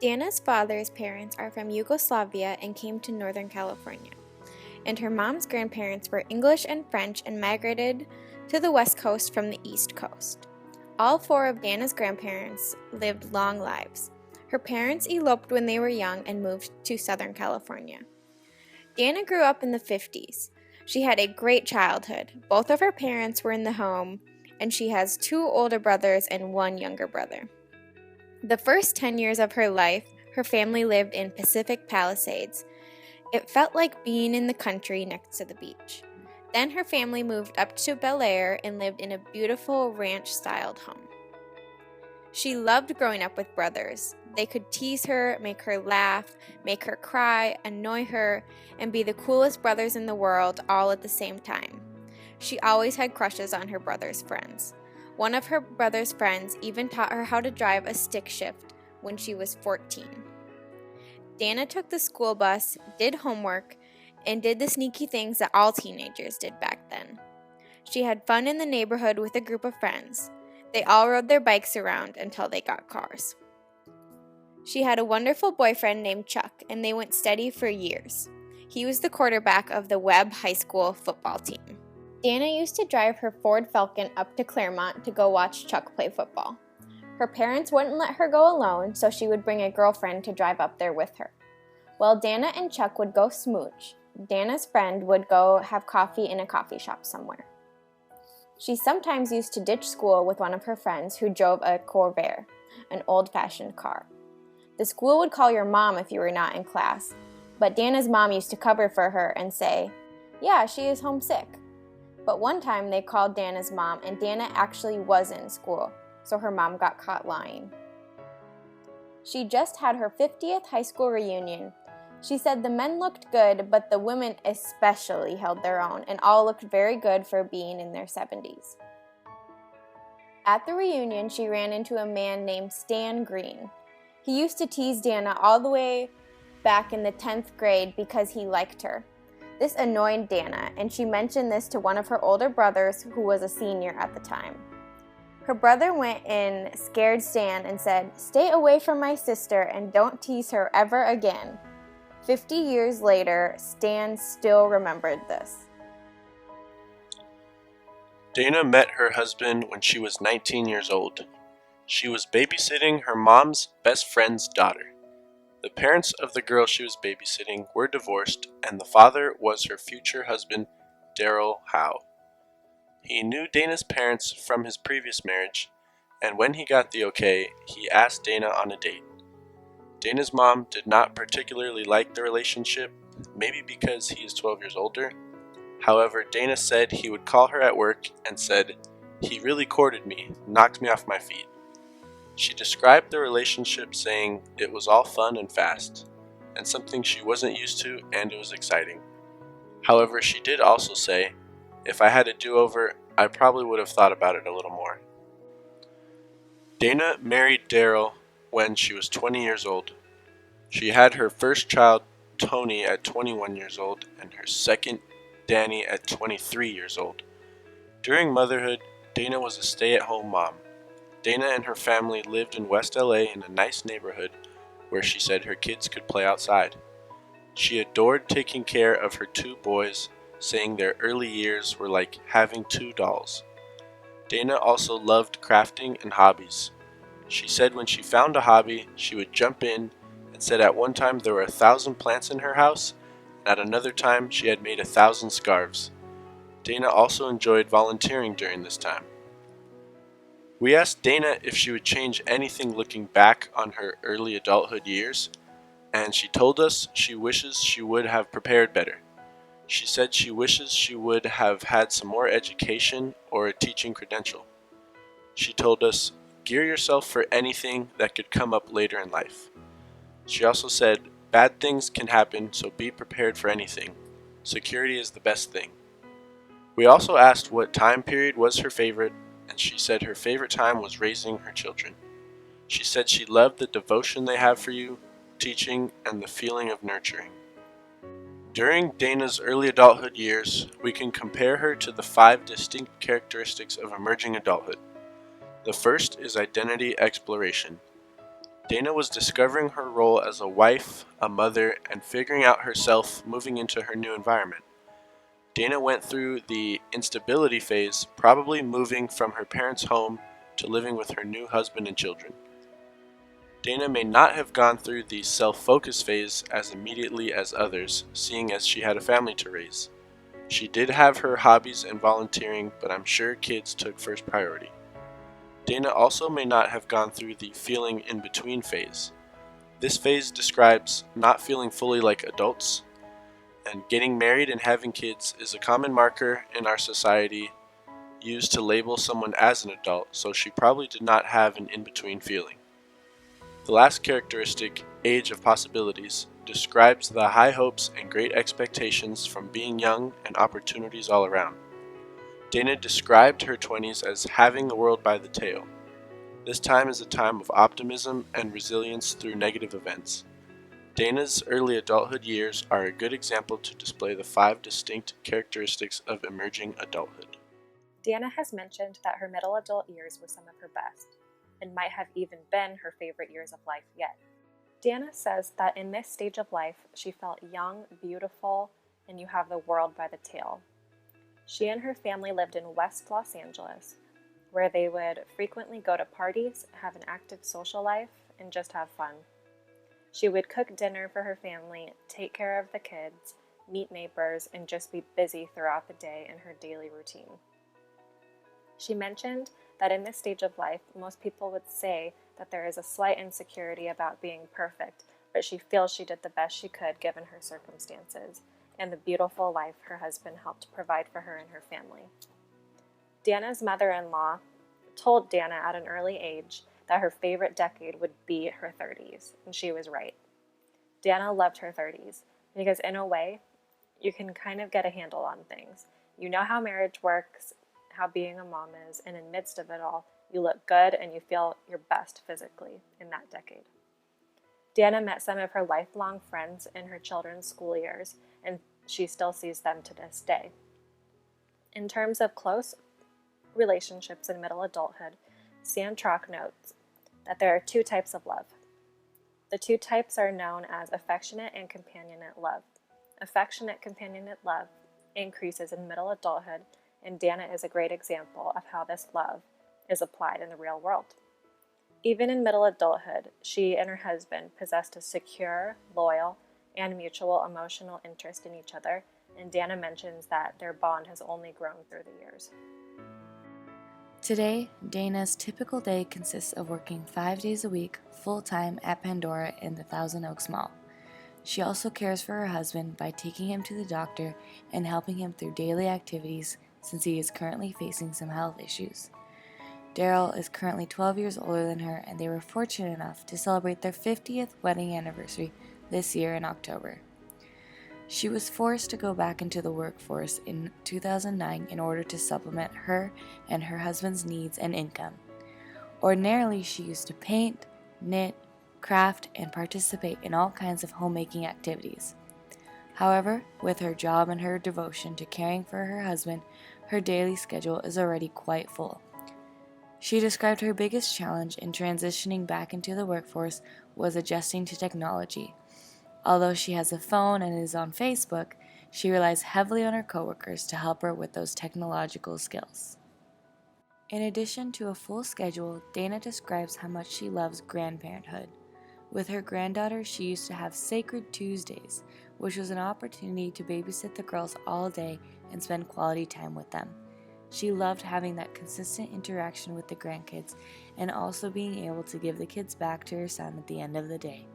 Dana's father's parents are from Yugoslavia and came to Northern California, and her mom's grandparents were English and French and migrated to the West Coast from the East Coast. All four of Dana's grandparents lived long lives. Her parents eloped when they were young and moved to Southern California. Dana grew up in the 50s. She had a great childhood. Both of her parents were in the home, and she has 2 older brothers and 1 younger brother. The first 10 years of her life, her family lived in Pacific Palisades. It felt like being in the country next to the beach. Then her family moved up to Bel Air and lived in a beautiful ranch-styled home. She loved growing up with brothers. They could tease her, make her laugh, make her cry, annoy her, and be the coolest brothers in the world all at the same time. She always had crushes on her brother's friends. One of her brother's friends even taught her how to drive a stick shift when she was 14. Dana took the school bus, did homework, and did the sneaky things that all teenagers did back then. She had fun in the neighborhood with a group of friends. They all rode their bikes around until they got cars. She had a wonderful boyfriend named Chuck, and they went steady for years. He was the quarterback of the Webb High School football team. Dana used to drive her Ford Falcon up to Claremont to go watch Chuck play football. Her parents wouldn't let her go alone, so she would bring a girlfriend to drive up there with her. While Dana and Chuck would go smooch, Dana's friend would go have coffee in a coffee shop somewhere. She sometimes used to ditch school with one of her friends who drove a Corvair, an old-fashioned car. The school would call your mom if you were not in class, but Dana's mom used to cover for her and say, "Yeah, she is homesick." But one time they called Dana's mom and Dana actually was in school, so her mom got caught lying. She just had her 50th high school reunion. She said the men looked good, but the women especially held their own and all looked very good for being in their 70s. At the reunion, she ran into a man named Stan Green. He used to tease Dana all the way back in the 10th grade because he liked her. This annoyed Dana, and she mentioned this to one of her older brothers who was a senior at the time. Her brother went and scared Stan and said, "Stay away from my sister and don't tease her ever again." 50 years later, Stan still remembered this. Dana met her husband when she was 19 years old. She was babysitting her mom's best friend's daughter. The parents of the girl she was babysitting were divorced, and the father was her future husband, Daryl Howe. He knew Dana's parents from his previous marriage, and when he got the okay, he asked Dana on a date. Dana's mom did not particularly like the relationship, maybe because he is 12 years older. However, Dana said he would call her at work and said, "He really courted me, knocked me off my feet." She described the relationship saying it was all fun and fast, and something she wasn't used to, and it was exciting. However, she did also say, "If I had a do-over, I probably would have thought about it a little more." Dana married Daryl when she was 20 years old. She had her first child, Tony, at 21 years old, and her second, Danny, at 23 years old. During motherhood, Dana was a stay-at-home mom. Dana and her family lived in West LA in a nice neighborhood where she said her kids could play outside. She adored taking care of her 2 boys, saying their early years were like having 2 dolls. Dana also loved crafting and hobbies. She said when she found a hobby, she would jump in, and said at one time there were 1,000 plants in her house, and at another time she had made 1,000 scarves. Dana also enjoyed volunteering during this time. We asked Dana if she would change anything looking back on her early adulthood years, and she told us she wishes she would have prepared better. She said she wishes she would have had some more education or a teaching credential. She told us, "Gear yourself for anything that could come up later in life." She also said, "Bad things can happen, so be prepared for anything. Security is the best thing." We also asked what time period was her favorite, and she said her favorite time was raising her children. She said she loved the devotion they have for you, teaching, and the feeling of nurturing. During Dana's early adulthood years, we can compare her to the 5 distinct characteristics of emerging adulthood. The first is identity exploration. Dana was discovering her role as a wife, a mother, and figuring out herself moving into her new environment. Dana went through the instability phase, probably moving from her parents' home to living with her new husband and children. Dana may not have gone through the self-focus phase as immediately as others, seeing as she had a family to raise. She did have her hobbies and volunteering, but I'm sure kids took first priority. Dana also may not have gone through the feeling in between phase. This phase describes not feeling fully like adults, and getting married and having kids is a common marker in our society used to label someone as an adult, so she probably did not have an in-between feeling. The last characteristic, age of possibilities, describes the high hopes and great expectations from being young and opportunities all around. Dana described her 20s as having the world by the tail. This time is a time of optimism and resilience through negative events. Dana's early adulthood years are a good example to display the 5 distinct characteristics of emerging adulthood. Dana has mentioned that her middle adult years were some of her best, and might have even been her favorite years of life yet. Dana says that in this stage of life, she felt young, beautiful, and you have the world by the tail. She and her family lived in West Los Angeles, where they would frequently go to parties, have an active social life, and just have fun. She would cook dinner for her family, take care of the kids, meet neighbors, and just be busy throughout the day in her daily routine. She mentioned that in this stage of life, most people would say that there is a slight insecurity about being perfect, but she feels she did the best she could given her circumstances and the beautiful life her husband helped provide for her and her family. Dana's mother-in-law told Dana at an early age that her favorite decade would be her 30s, and she was right. Dana loved her 30s because in a way, you can kind of get a handle on things. You know how marriage works, how being a mom is, and in the midst of it all, you look good and you feel your best physically in that decade. Dana met some of her lifelong friends in her children's school years, and she still sees them to this day. In terms of close relationships in middle adulthood, Sandrock notes that there are 2 types of love. The 2 types are known as affectionate and companionate love. Affectionate companionate love increases in middle adulthood, and Dana is a great example of how this love is applied in the real world. Even in middle adulthood, she and her husband possessed a secure, loyal, and mutual emotional interest in each other, and Dana mentions that their bond has only grown through the years. Today, Dana's typical day consists of working 5 days a week, full-time at Pandora in the Thousand Oaks Mall. She also cares for her husband by taking him to the doctor and helping him through daily activities since he is currently facing some health issues. Daryl is currently 12 years older than her, and they were fortunate enough to celebrate their 50th wedding anniversary this year in October. She was forced to go back into the workforce in 2009 in order to supplement her and her husband's needs and income. Ordinarily, she used to paint, knit, craft, and participate in all kinds of homemaking activities. However, with her job and her devotion to caring for her husband, her daily schedule is already quite full. She described her biggest challenge in transitioning back into the workforce was adjusting to technology. Although she has a phone and is on Facebook, she relies heavily on her coworkers to help her with those technological skills. In addition to a full schedule, Dana describes how much she loves grandparenthood. With her granddaughter, she used to have Sacred Tuesdays, which was an opportunity to babysit the girls all day and spend quality time with them. She loved having that consistent interaction with the grandkids and also being able to give the kids back to her son at the end of the day.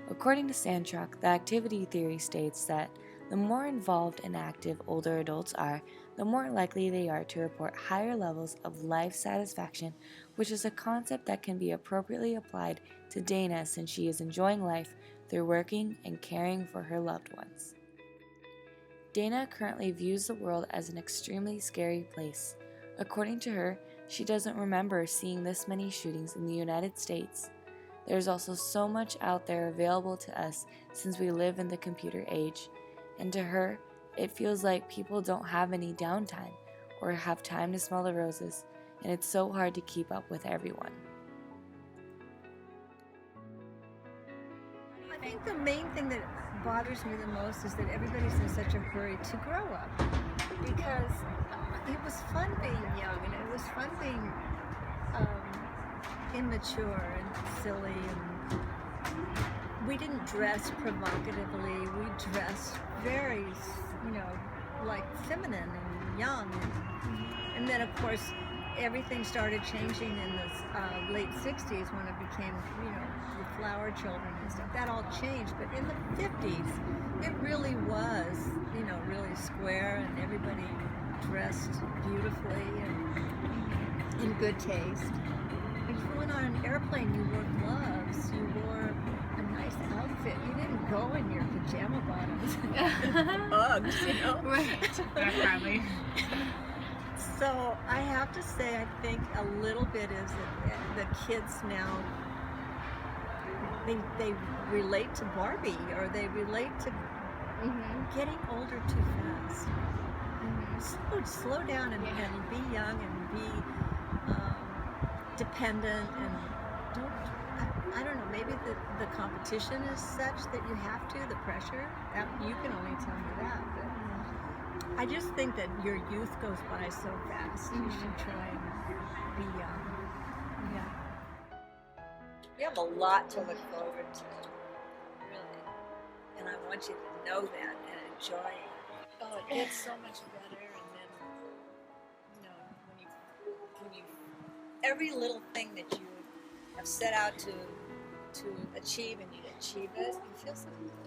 According to Sandrock, the activity theory states that the more involved and active older adults are, the more likely they are to report higher levels of life satisfaction, which is a concept that can be appropriately applied to Dana since she is enjoying life through working and caring for her loved ones. Dana currently views the world as an extremely scary place. According to her, she doesn't remember seeing this many shootings in the United States. There's also so much out there available to us since we live in the computer age, and to her, it feels like people don't have any downtime or have time to smell the roses, and it's so hard to keep up with everyone. the main thing that bothers me the most is that everybody's in such a hurry to grow up, because it was fun being young, and it was fun being immature and silly, and we didn't dress provocatively. We dressed very, like feminine and young. And then, of course, everything started changing in the late 60s when it became, the flower children and stuff. That all changed. But in the 50s, it really was, really square, and everybody dressed beautifully and in good taste. If you went on an airplane, you wore gloves, you wore a nice outfit. You didn't go in your pajama bottoms and Uggs, Right. Probably. So I have to say, I think a little bit is that the kids now, they relate to Barbie, or they relate to getting older too fast. Slow down and be young and be dependent, and I don't know, maybe the competition is such that you have to, the pressure, that you can only tell me that, but I just think that your youth goes by so fast. You should try and be young. Yeah. You have a lot to look forward to, really, and I want you to know that and enjoy it. Oh, it gets so much better, and then, when you every little thing that you have set out to achieve, and you achieve it, you feel so good.